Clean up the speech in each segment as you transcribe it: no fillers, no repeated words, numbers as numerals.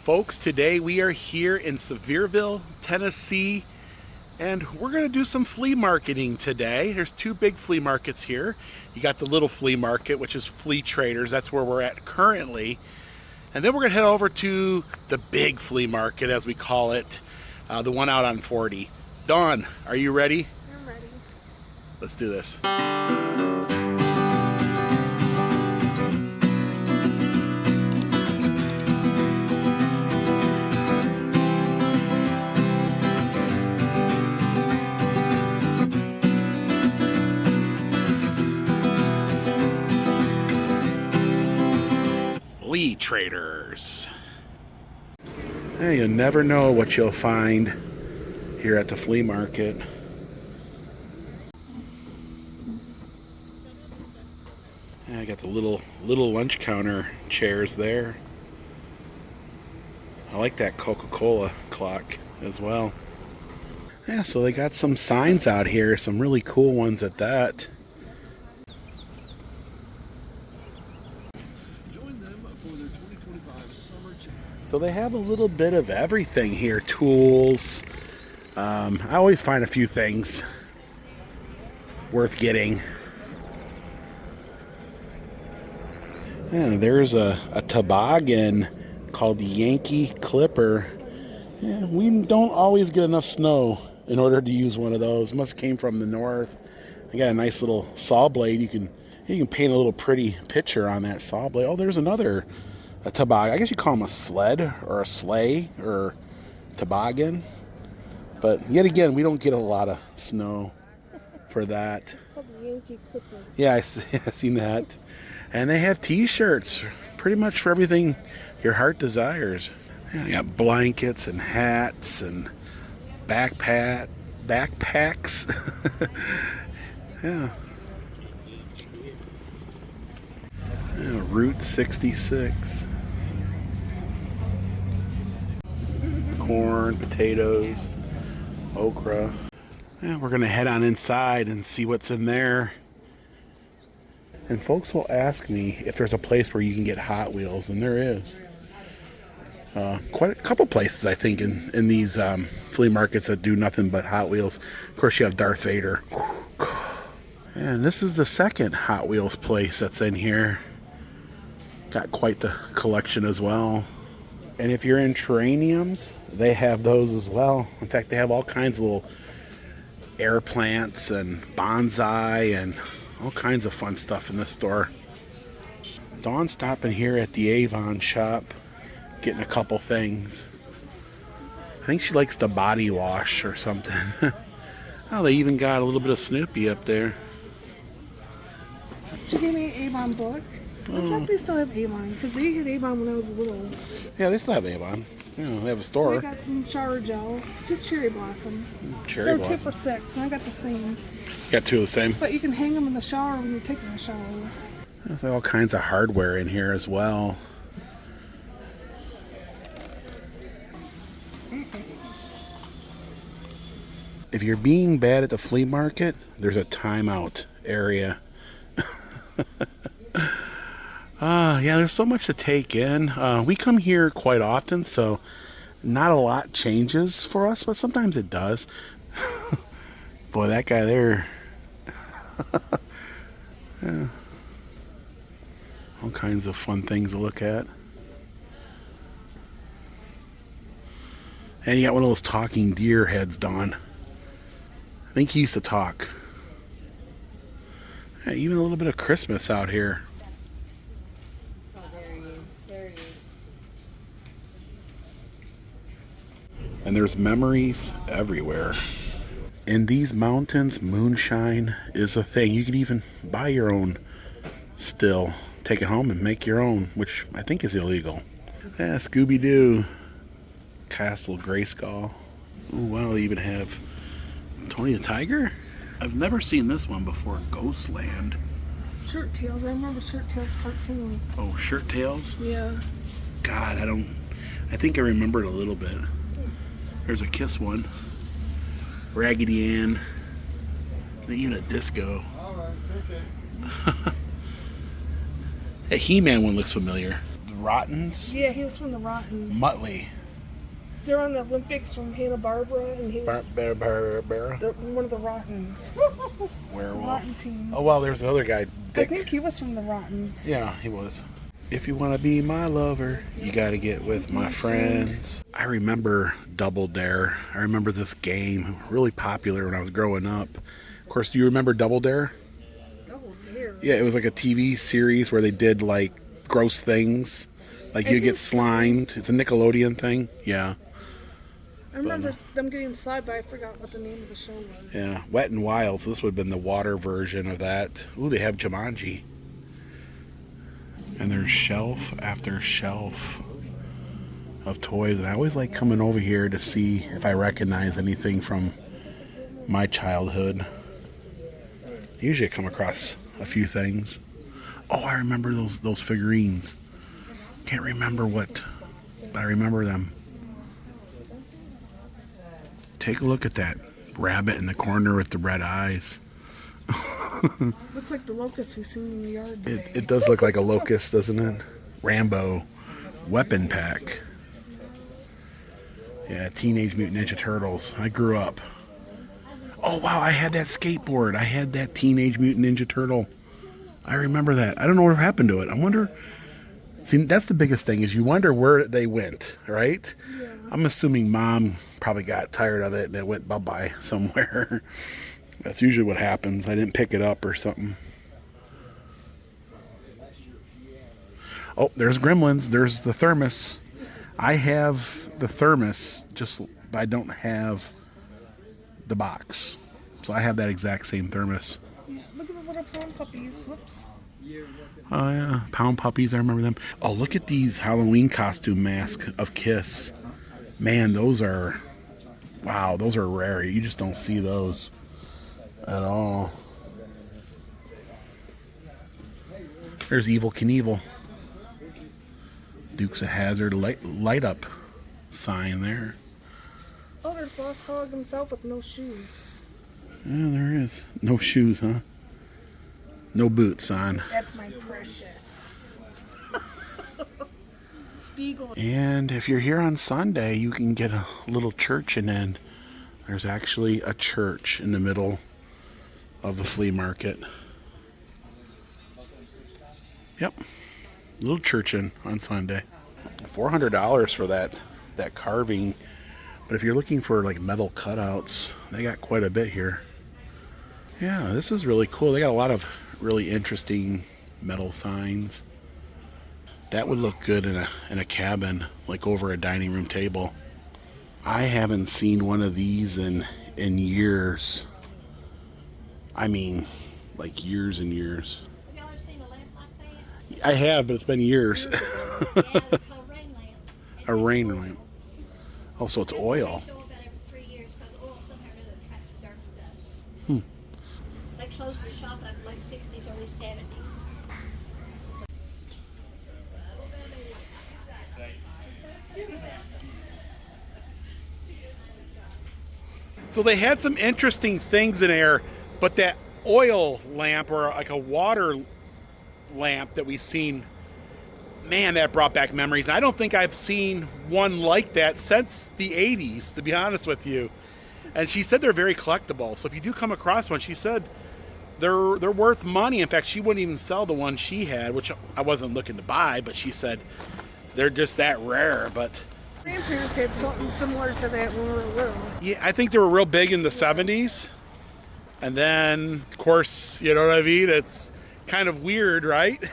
Folks, today we are here in Sevierville, Tennessee, and we're going to do some flea marketing today. There's two big flea markets here. You got the little flea market, which is Flea Traders. That's where we're at currently. And then we're going to head over to the big flea market, as we call it, the one out on 40. Dawn, are you ready? I'm ready. Let's do this. Flea Traders. Hey, you never know what you'll find here at the flea market. I got the little lunch counter chairs there. I like that Coca-Cola clock as well. Yeah, so they got some signs out here, some really cool ones at that. So they have a little bit of everything here. Tools. I always find a few things worth getting. Yeah, there's a toboggan called the Yankee Clipper. Yeah, we don't always get enough snow in order to use one of those. Must have came from the north. I got a nice little saw blade. You can paint a little pretty picture on that saw blade. Oh, there's another. A toboggan. I guess you call them a sled or a sleigh or toboggan. But yet again, we don't get a lot of snow for that. It's called the Yankee Clipper. Yeah, I've seen that. And they have t-shirts pretty much for everything your heart desires. Yeah, you got blankets and hats and backpacks. Yeah. Route 66. Corn, potatoes, okra. Yeah, we're gonna head on inside and see what's in there. And folks will ask me if there's a place where you can get Hot Wheels, and there is. Quite a couple places, I think, in these flea markets that do nothing but Hot Wheels. Of course, you have Darth Vader. And this is the second Hot Wheels place that's in here. Got quite the collection as well. And if you're in terrariums, they have those as well. In fact, they have all kinds of little air plants and bonsai and all kinds of fun stuff in this store. Dawn's stopping here at the Avon shop, getting a couple things. I think she likes the body wash or something. Oh, they even got a little bit of Snoopy up there. She gave me an Avon book. I'm sure they still have Avon, because they had Avon when I was little. Yeah, they still have Avon. You know, they have a store. I got some shower gel, just cherry blossom. Cherry blossom. They're 2 for $6, and I got the same. Got two of the same. But you can hang them in the shower when you're taking a shower. There's all kinds of hardware in here as well. If you're being bad at the flea market, there's a timeout area. Yeah, there's so much to take in. We come here quite often, so not a lot changes for us, but sometimes it does. Boy, that guy there. Yeah. All kinds of fun things to look at. And you got one of those talking deer heads, Dawn. I think he used to talk. Yeah, even a little bit of Christmas out here. Oh, there he is. There he is. And there's memories everywhere. In these mountains, moonshine is a thing. You can even buy your own still. Take it home and make your own, which I think is illegal. Yeah, Scooby-Doo. Castle Grayskull. Ooh, wow, they even have Tony the Tiger? I've never seen this one before. Ghostland. Shirt Tails. I remember Shirt Tails cartoon. Oh, Shirt Tails? Yeah. God, I think I remember it a little bit. There's a Kiss one. Raggedy Ann. And even a disco. Alright, okay. A He-Man one looks familiar. Rottens? Yeah, he was from the Rottens. Muttley. They're on the Olympics from Hanna-Barbera, and he was one of the Rottens. Werewolf. Rotten team. Oh, well, there's another guy, Dick. I think he was from the Rottens. Yeah, he was. If you want to be my lover, you got to get with my friends. I remember Double Dare. I remember this game, really popular when I was growing up. Of course, do you remember Double Dare? Double Dare? Yeah, it was like a TV series where they did like gross things. Like you get slimed. It's a Nickelodeon thing. Yeah. I remember them getting slimed, but I forgot what the name of the show was. Yeah, Wet and Wild. So this would have been the water version of that. Ooh, they have Jumanji. And there's shelf after shelf of toys. And I always like coming over here to see if I recognize anything from my childhood. Usually I come across a few things. Oh, I remember those figurines. Can't remember what, but I remember them. Take a look at that rabbit in the corner with the red eyes. Looks like the locust we've seen in the yard today. It does look like a locust, doesn't it? Rambo weapon pack. Yeah, Teenage Mutant Ninja Turtles. I grew up. Oh, wow, I had that skateboard. I had that Teenage Mutant Ninja Turtle. I remember that. I don't know what happened to it. I wonder... See, that's the biggest thing, is you wonder where they went, right? Yeah. I'm assuming Mom probably got tired of it and it went bye-bye somewhere. That's usually what happens. I didn't pick it up or something. Oh, there's Gremlins. There's the thermos. I have the thermos, just I don't have the box. So I have that exact same thermos. Yeah, look at the little pound puppies. Whoops. Oh, yeah. Pound puppies. I remember them. Oh, look at these Halloween costume masks of Kiss. Man, those are... Wow, those are rare. You just don't see those at all. There's Evil Knievel. Dukes of Hazzard light up sign there. Oh, there's Boss Hog himself with no shoes. Yeah, there is. No shoes, huh? No boots on. That's my precious. Spiegel. And if you're here on Sunday, you can get a little church in. There's actually a church in the middle of the flea market. Yep. Little church on Sunday. $400 for that carving. But if you're looking for like metal cutouts, they got quite a bit here. Yeah, this is really cool. They got a lot of really interesting metal signs. That would look good in a cabin, like over a dining room table. I haven't seen one of these in years. I mean, like years and years. Have y'all ever seen a lamp like that? I have, but it's been years. Yeah, they're called rain lamp. A rain lamp. Oh, so it's oil. They change oil about every 3 years because oil somehow or other attracts dirt and dust. They closed the shop up like 60s, early 70s. So they had some interesting things in there, but that oil lamp or like a water lamp that we've seen, man, that brought back memories. And I don't think I've seen one like that since the 80s, to be honest with you. And she said they're very collectible. So if you do come across one, she said they're worth money. In fact, she wouldn't even sell the one she had, which I wasn't looking to buy, but she said they're just that rare. But Grandparents had something similar to that when we were little. yeah, I think they were real big in the 70s. And then, of course, you know what I mean? It's kind of weird, right?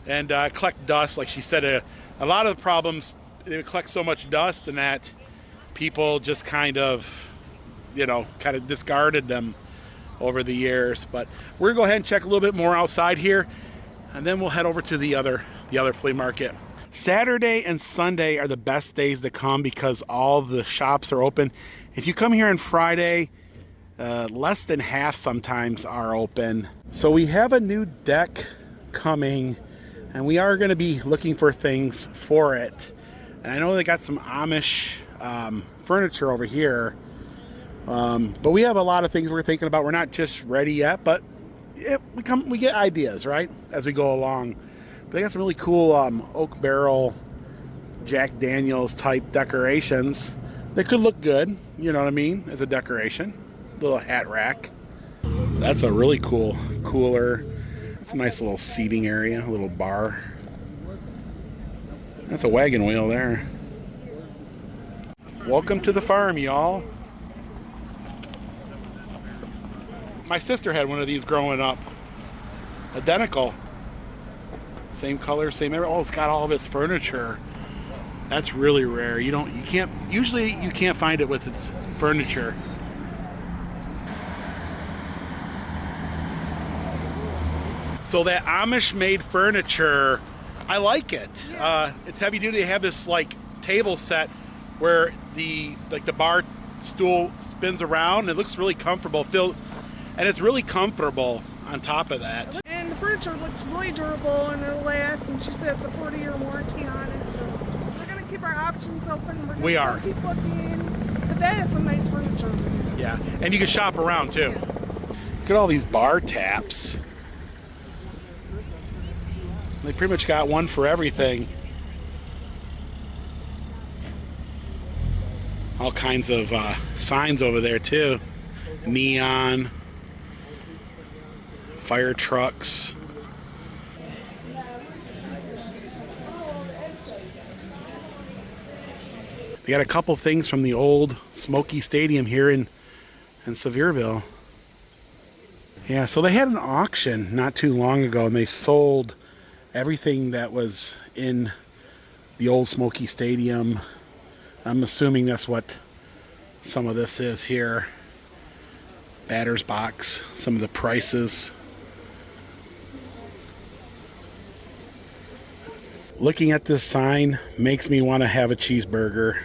And collect dust, like she said. A lot of the problems, they would collect so much dust and that people just kind of discarded them over the years. But we're going to go ahead and check a little bit more outside here. And then we'll head over to the other flea market. Saturday and Sunday are the best days to come because all the shops are open. If you come here on Friday, less than half sometimes are open. So we have a new deck coming and we are going to be looking for things for it. And I know they got some Amish furniture over here. But we have a lot of things we're thinking about. We're not just ready yet, but we get ideas, right, as we go along. But they got some really cool oak barrel Jack Daniels type decorations. They could look good, you know what I mean, as a decoration. Little hat rack. That's a really cool cooler. That's a nice little seating area, a little bar. That's a wagon wheel there. Welcome to the farm, y'all. My sister had one of these growing up. Identical. Same color, same everything. Oh, it's got all of its furniture. That's really rare. Usually you can't find it with its furniture. So that Amish made furniture, I like it. It's heavy duty. They have this like table set where the bar stool spins around. It looks really comfortable. And it's really comfortable on top of that. And the furniture looks really durable and it'll last. And she said it's a 40-year warranty on it. So we're gonna keep our options open. We are. Keep looking. But that is some nice furniture. Yeah, and you can shop around too. Look at all these bar taps. They pretty much got one for everything. All kinds of signs over there too. Neon, fire trucks. They got a couple things from the old Smoky Stadium here in Sevierville. Yeah, so they had an auction not too long ago and they sold everything that was in the old Smoky Stadium. I'm assuming that's what some of this is here. Batter's box, some of the prices. Looking at this sign makes me want to have a cheeseburger.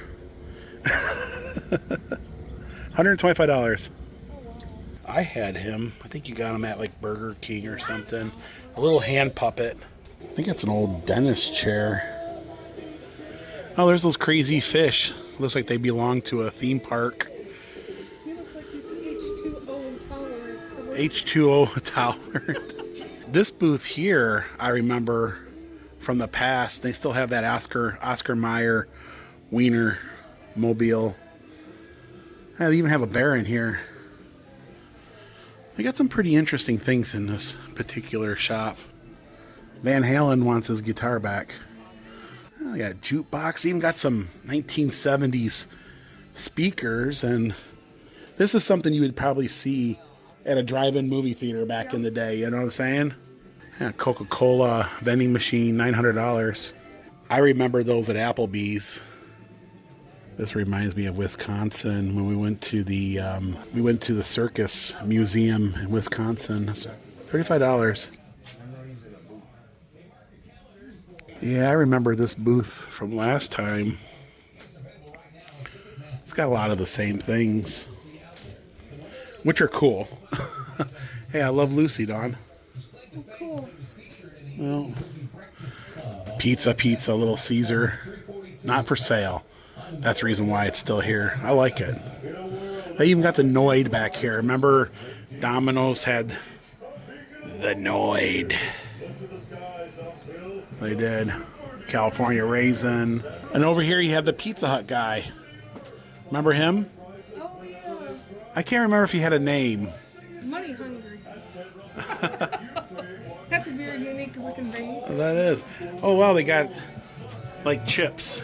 $125. I had him. I think you got him at like Burger King or something. A little hand puppet. I think it's an old dentist chair. Oh, there's those crazy fish. Looks like they belong to a theme park. He looks like he's H2O intolerant. H2O tolerant. This booth here, I remember from the past. They still have that Oscar Mayer Wiener mobile. They even have a bear in here. They got some pretty interesting things in this particular shop. Van Halen wants his guitar back. Oh, they got a jukebox. Even got some 1970s speakers, and this is something you would probably see at a drive-in movie theater back in the day. You know what I'm saying? Yeah, Coca-Cola vending machine, $900. I remember those at Applebee's. This reminds me of Wisconsin when we went to the circus museum in Wisconsin. $35. Yeah, I remember this booth from last time. It's got a lot of the same things, which are cool. Hey, I love Lucy, Dawn. Oh, cool. Well, pizza, Little Caesar, not for sale. That's the reason why it's still here. I like it. They even got the Noid back here. Remember, Domino's had the Noid. They did. California Raisin. And over here you have the Pizza Hut guy. Remember him? Oh, yeah. I can't remember if he had a name. Money hungry. That's a very unique looking thing. That is. Oh, wow, they got like chips.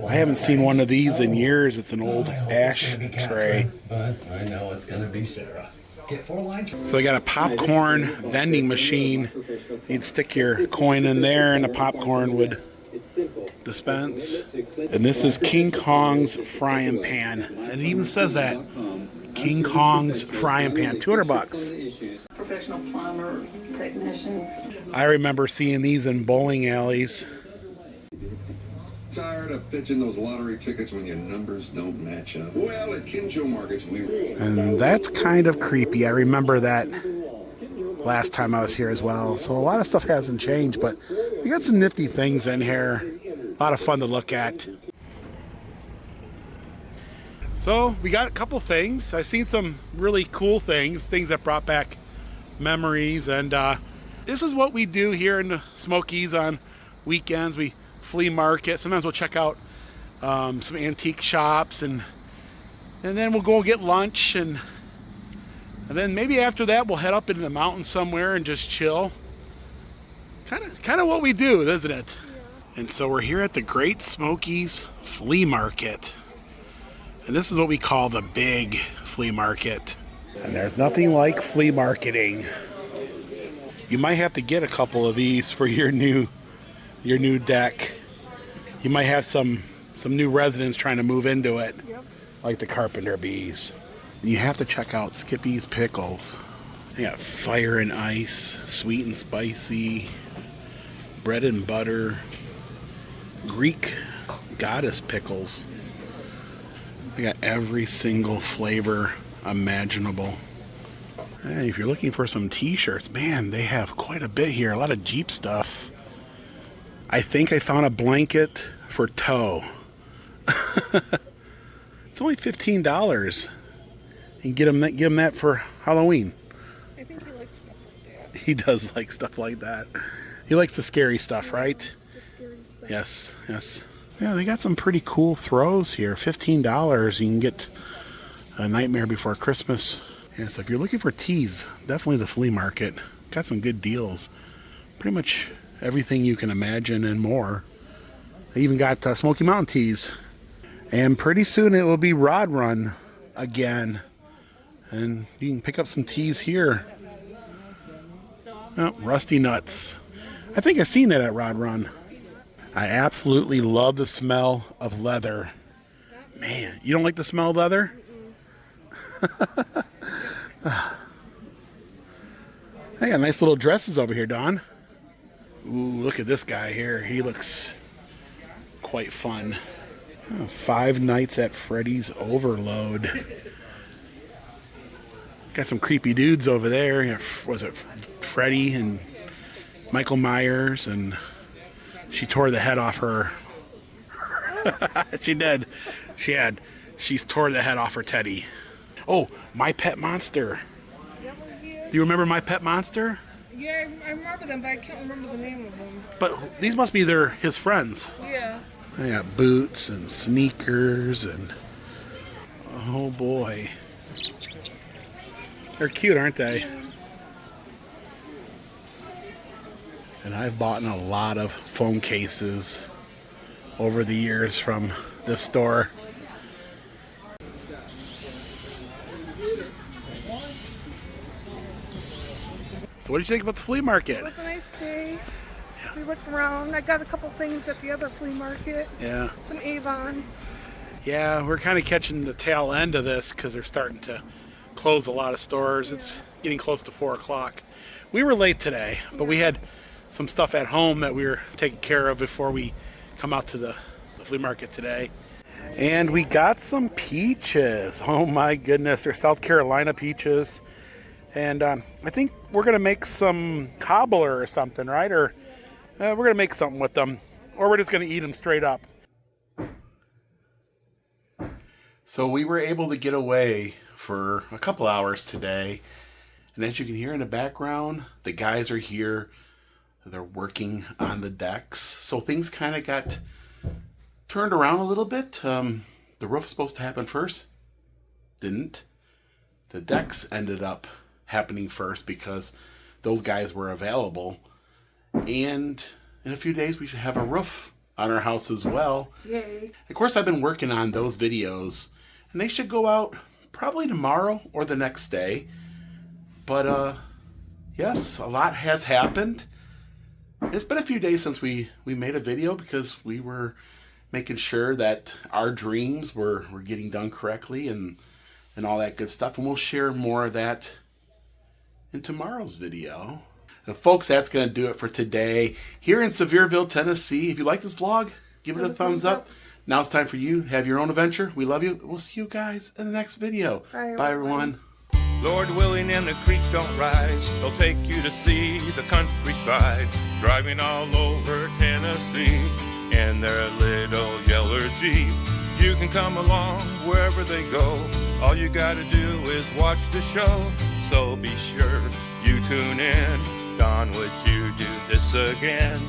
I haven't seen one of these in years. It's an old ash tray. But I know it's going to be Sarah. Get 4 lines. So they got a popcorn vending machine. You'd stick your coin in there and the popcorn would dispense. And this is King Kong's frying pan. And it even says that. King Kong's frying pan, $200. Professional plumbers, technicians. I remember seeing these in bowling alleys. Tired of pitching those lottery tickets when your numbers don't match up? Well, at Kinjo Markets, And that's kind of creepy. I remember that last time I was here as well. So a lot of stuff hasn't changed, but we got some nifty things in here. A lot of fun to look at. So we got a couple things. I've seen some really cool things that brought back memories, and This is what we do here in the Smokies on weekends. We flea market. Sometimes we'll check out some antique shops, and then we'll go get lunch, and then maybe after that we'll head up into the mountains somewhere and just chill. Kind of what we do, isn't it? Yeah. And so we're here at the Great Smokies Flea Market. And this is what we call the big flea market. And there's nothing like flea marketing. You might have to get a couple of these for your new deck. You might have some new residents trying to move into it, yep. Like the carpenter bees. You have to check out Skippy's Pickles. They got fire and ice, sweet and spicy, bread and butter, Greek goddess pickles. They got every single flavor imaginable. Hey, if you're looking for some t-shirts, man, they have quite a bit here. A lot of Jeep stuff. I think I found a blanket for Toe. It's only $15. You can get him that for Halloween. I think he likes stuff like that. He does like stuff like that. He likes the scary stuff, right? The scary stuff. Yes, yes. Yeah, they got some pretty cool throws here. $15. You can get a Nightmare Before Christmas. Yeah, so if you're looking for tees, definitely the flea market. Got some good deals. Pretty much everything you can imagine and more. They even got Smoky Mountain tees. And pretty soon it will be Rod Run again. And you can pick up some tees here. Oh, Rusty Nuts. I think I've seen that at Rod Run. I absolutely love the smell of leather. Man, you don't like the smell of leather? They got nice little dresses over here, Don. Ooh, look at this guy here. He looks quite fun. Oh, 5 Nights at Freddy's Overload. Got some creepy dudes over there. Was it Freddy and Michael Myers, and she tore the head off her. She did. She's tore the head off her teddy. Oh, My Pet Monster. Do you remember My Pet Monster? Yeah, I remember them, but I can't remember the name of them. But these must be his friends. Yeah. They got boots and sneakers and... Oh boy. They're cute, aren't they? Yeah. And I've bought a lot of phone cases over the years from this store. So what did you think about the flea market? It was a nice day. Yeah. We looked around. I got a couple things at the other flea market. Yeah. Some Avon. Yeah, we're kind of catching the tail end of this because they're starting to close a lot of stores. Yeah. It's getting close to 4 o'clock. We were late today, but we had some stuff at home that we were taking care of before we come out to the flea market today. And we got some peaches. Oh my goodness, they're South Carolina peaches. And I think we're going to make some cobbler or something, right? Or we're going to make something with them. Or we're just going to eat them straight up. So we were able to get away for a couple hours today. And as you can hear in the background, the guys are here. They're working on the decks. So things kind of got turned around a little bit. The roof was supposed to happen first. Didn't. The decks ended up happening first because those guys were available. And in a few days we should have a roof on our house as well. Yay. Of course, I've been working on those videos, and they should go out probably tomorrow or the next day. But yes, a lot has happened. It's been a few days since we made a video because we were making sure that our dreams were getting done correctly and all that good stuff. And we'll share more of that in tomorrow's video. And folks, that's going to do it for today here in Sevierville, Tennessee. If you like this vlog, give it a thumbs up. Now it's time for you to have your own adventure. We love you. We'll see you guys in the next video. Bye everyone. Lord willing and the creek don't rise, they'll take you to see the countryside, driving all over Tennessee in their little yellow Jeep. You can come along wherever they go, all you gotta do is watch the show, so be sure you tune in Don, would you do this again?